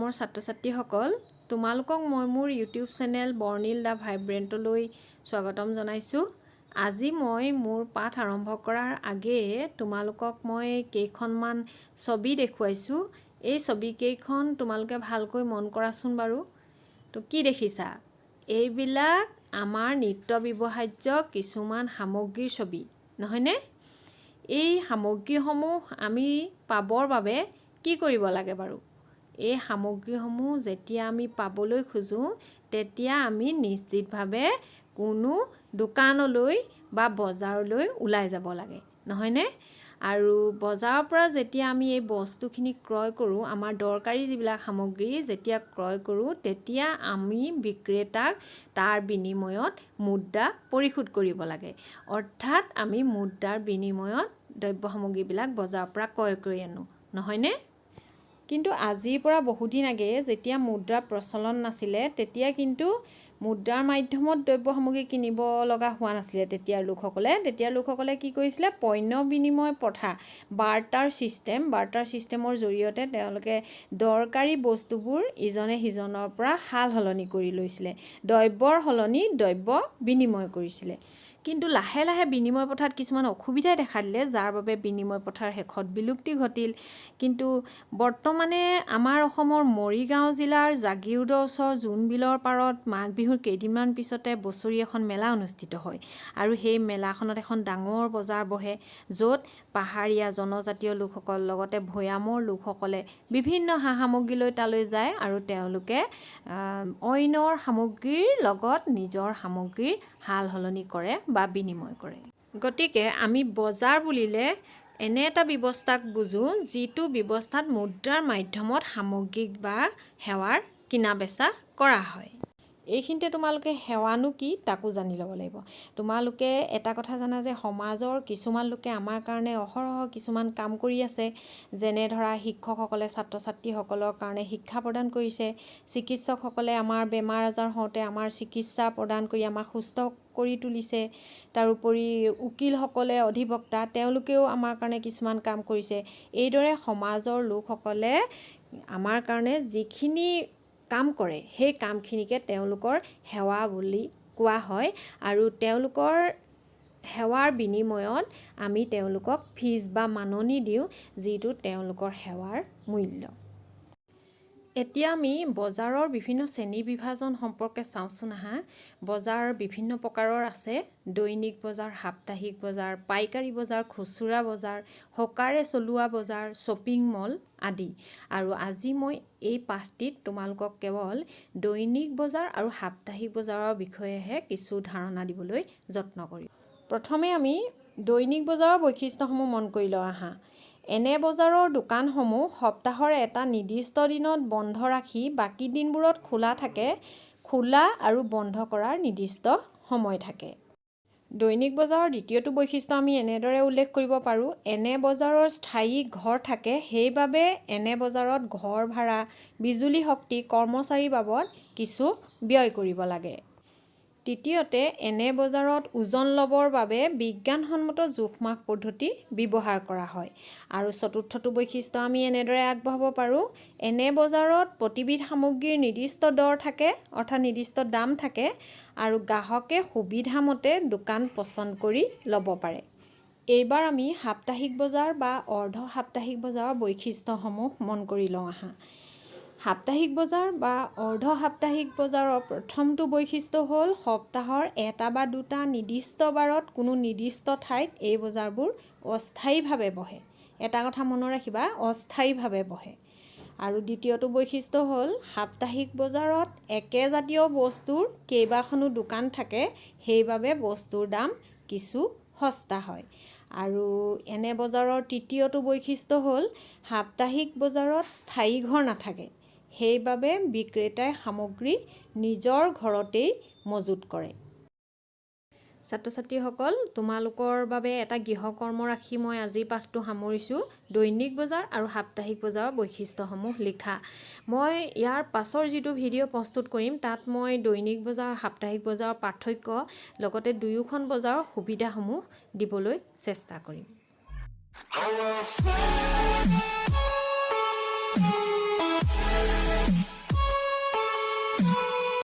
মৰমৰ ছাত্ৰ-ছাত্ৰীসকল, তোমালোকক মই মোৰ ইউটিউব চেনেল বৰ্ণিল দা ভাইব্ৰেণ্টলৈ স্বাগতম জনাইছোঁ। আজি মই মোৰ পাঠ আৰম্ভ কৰাৰ আগেয়ে তোমালোকক মই কেইখনমান ছবি দেখুৱাইছোঁ। এই ছবিকেইখন তোমালোকে ভালকৈ মন কৰাচোন বাৰু। তো কি দেখিছা? এইবিলাক আমাৰ নিত্য ব্যৱহাৰ্য কিছুমান সামগ্ৰীৰ ছবি, নহয়নে? এই সামগ্ৰীসমূহ আমি পাবৰ বাবে কি কৰিব লাগে বাৰু? এই সামগ্ৰীসমূহ যেতিয়া আমি পাবলৈ খোজোঁ তেতিয়া আমি নিশ্চিতভাৱে কোনো দোকানলৈ বা বজাৰলৈ ওলাই যাব লাগে, নহয়নে? আৰু বজাৰৰ পৰা যেতিয়া আমি এই বস্তুখিনি ক্ৰয় কৰোঁ, আমাৰ দৰকাৰী যিবিলাক সামগ্ৰী যেতিয়া ক্ৰয় কৰোঁ তেতিয়া আমি বিক্ৰেতাক তাৰ বিনিময়ত মুদ্ৰা পৰিশোধ কৰিব লাগে। অৰ্থাৎ আমি মুদ্ৰাৰ বিনিময়ত দ্ৰব্য সামগ্ৰীবিলাক বজাৰৰ পৰা ক্ৰয় কৰি আনোঁ, নহয়নে? কিন্তু আজিৰ পৰা বহুদিন আগে যেতিয়া মুদ্ৰাৰ প্ৰচলন নাছিলে তেতিয়া কিন্তু মুদ্ৰাৰ মাধ্যমত দ্ৰব্য সামগ্ৰী কিনিব লগা হোৱা নাছিলে। তেতিয়াৰ লোকসকলে কি কৰিছিলে? পণ্য বিনিময় প্ৰথা, বাৰ্টাৰ ছিষ্টেমৰ জৰিয়তে তেওঁলোকে দৰকাৰী বস্তুবোৰ ইজনে সিজনৰ পৰা সাল সলনি কৰি লৈছিলে, দ্ৰব্যৰ সলনি দ্ৰব্য বিনিময় কৰিছিলে। কিন্তু লাহে লাহে বিনিময় প্ৰথাত কিছুমান অসুবিধাই দেখা দিলে, যাৰ বাবে বিনিময় প্ৰথাৰ শেষত বিলুপ্তি ঘটিল। কিন্তু বৰ্তমানে আমাৰ অসমৰ মৰিগাঁও জিলাৰ জাগিৰোডৰ ওচৰৰ জোনবিলৰ পাৰত মাঘ বিহুৰ কেইদিনমান পিছতে বছৰি এখন মেলা অনুষ্ঠিত হয়। আৰু সেই মেলাখনত এখন ডাঙৰ বজাৰ বহে, য'ত পাহাৰীয়া জনজাতীয় লোকসকল লগতে ভৈয়ামৰ লোকসকলে বিভিন্ন সা সামগ্ৰী লৈ তালৈ যায় আৰু তেওঁলোকে অইনৰ সামগ্ৰীৰ লগত নিজৰ সামগ্ৰীৰ সাল সলনি কৰে বা বিনিময় কৰে। গতিকে আমি বজাৰ বুলিলে এনে এটা ব্যৱস্থাক বুজোঁ যিটো ব্যৱস্থাত মুদ্ৰাৰ মাধ্যমত সামগ্ৰী বা সেৱাৰ কিনা বেচা কৰা হয়। এইখিনিতে তোমালোকে সেৱানো কি তাকো জানি ল'ব লাগিব। তোমালোকে এটা কথা জানা যে সমাজৰ কিছুমান লোকে আমাৰ কাৰণে অহৰহ কিছুমান কাম কৰি আছে। যেনে ধৰা শিক্ষকসকলে ছাত্ৰ ছাত্ৰীসকলৰ কাৰণে শিক্ষা প্ৰদান কৰিছে, চিকিৎসকসকলে আমাৰ বেমাৰ আজাৰ হওঁতে আমাৰ চিকিৎসা প্ৰদান কৰি আমাক সুস্থ কৰি তুলিছে। তাৰোপৰি উকিলসকলে, অধিবক্তা, তেওঁলোকেও আমাৰ কাৰণে কিছুমান কাম কৰিছে। এইদৰে সমাজৰ লোকসকলে আমাৰ কাৰণে যিখিনি কাম কৰে সেই কামখিনিকে তেওঁলোকৰ সেৱা বুলি কোৱা হয়। আৰু তেওঁলোকৰ সেৱাৰ বিনিময়ত আমি তেওঁলোকক ফিজ বা মাননি দিওঁ, যিটো তেওঁলোকৰ সেৱাৰ মূল্য। এতিয়া আমি বজাৰৰ বিভিন্ন শ্ৰেণী বিভাজন সম্পৰ্কে চাওঁচোন আহা। বজাৰ বিভিন্ন প্ৰকাৰৰ আছে: দৈনিক বজাৰ, সাপ্তাহিক বজাৰ, পাইকাৰী বজাৰ, খুচুৰা বজাৰ, হকাৰে চলোৱা বজাৰ, শ্বপিং মল আদি। আৰু আজি মই এই পাঠটিত তোমালোকক কেৱল দৈনিক বজাৰ আৰু সাপ্তাহিক বজাৰৰ বিষয়েহে কিছু ধাৰণা দিবলৈ যত্ন কৰিম। প্ৰথমে আমি দৈনিক বজাৰৰ বৈশিষ্ট্যসমূহ মন কৰি লওঁ আহা। এনে বজাৰৰ দোকানসমূহ সপ্তাহৰ এটা নিৰ্দিষ্ট দিনত বন্ধ ৰাখি বাকী দিনবোৰত খোলা থাকে। খোলা আৰু বন্ধ কৰাৰ নিৰ্দিষ্ট সময় থাকে। দৈনিক বজাৰৰ দ্বিতীয়টো বৈশিষ্ট্য আমি এনেদৰে উল্লেখ কৰিব পাৰোঁ: এনে বজাৰৰ স্থায়ী ঘৰ থাকে, সেইবাবে এনে বজাৰত ঘৰ ভাড়া, বিজুলী শক্তি, কৰ্মচাৰীৰ বাবদ কিছু ব্যয় কৰিব লাগে। তৃতীয়তে, এনে বজাৰত ওজন ল'বৰ বাবে বিজ্ঞানসন্মত জোখ-মাখ পদ্ধতি ব্যৱহাৰ কৰা হয়। আৰু চতুৰ্থটো বৈশিষ্ট্য আমি এনেদৰে আগবঢ়াব পাৰোঁ: এনে বজাৰত প্ৰতিবিধ সামগ্ৰীৰ নিৰ্দিষ্ট দৰ থাকে, অৰ্থাৎ নিৰ্দিষ্ট দাম থাকে, আৰু গ্ৰাহকে সুবিধামতে দোকান পচন্দ কৰি ল'ব পাৰে। এইবাৰ আমি সাপ্তাহিক বজাৰ বা অৰ্ধ সাপ্তাহিক বজাৰৰ বৈশিষ্ট্যসমূহ মন কৰি লওঁ আহা। সাপ্তাহিক বজাৰ বা অৰ্ধ সাপ্তাহিক বজাৰৰ প্ৰথমটো বৈশিষ্ট্য হ'ল সপ্তাহৰ এটা বা দুটা নিৰ্দিষ্ট বাৰত কোনো নিৰ্দিষ্ট ঠাইত এই বজাৰবোৰ অস্থায়ীভাৱে বহে। এটা কথা মনত ৰাখিবা, অস্থায়ীভাৱে বহে। আৰু দ্বিতীয়টো বৈশিষ্ট্য হ'ল সাপ্তাহিক বজাৰত একেজাতীয় বস্তুৰ কেইবাখনো দোকান থাকে, সেইবাবে বস্তুৰ দাম কিছু সস্তা হয়। আৰু এনে বজাৰৰ তৃতীয়টো বৈশিষ্ট্য হ'ল সাপ্তাহিক বজাৰত স্থায়ী ঘৰ নাথাকে, সেইবাবে বিক্ৰেতাই সামগ্ৰী নিজৰ ঘৰতেই মজুত কৰে। ছাত্ৰ-ছাত্ৰীসকল, তোমালোকৰ বাবে এটা গৃহকৰ্ম ৰাখি মই আজিৰ পাঠটো সামৰিছোঁ: দৈনিক বজাৰ আৰু সাপ্তাহিক বজাৰৰ বৈশিষ্ট্যসমূহ লিখা। মই ইয়াৰ পাছৰ যিটো ভিডিঅ' প্ৰস্তুত কৰিম তাত মই দৈনিক বজাৰ আৰু সাপ্তাহিক বজাৰৰ পাৰ্থক্য লগতে দুয়োখন বজাৰৰ সুবিধাসমূহ দিবলৈ চেষ্টা কৰিম।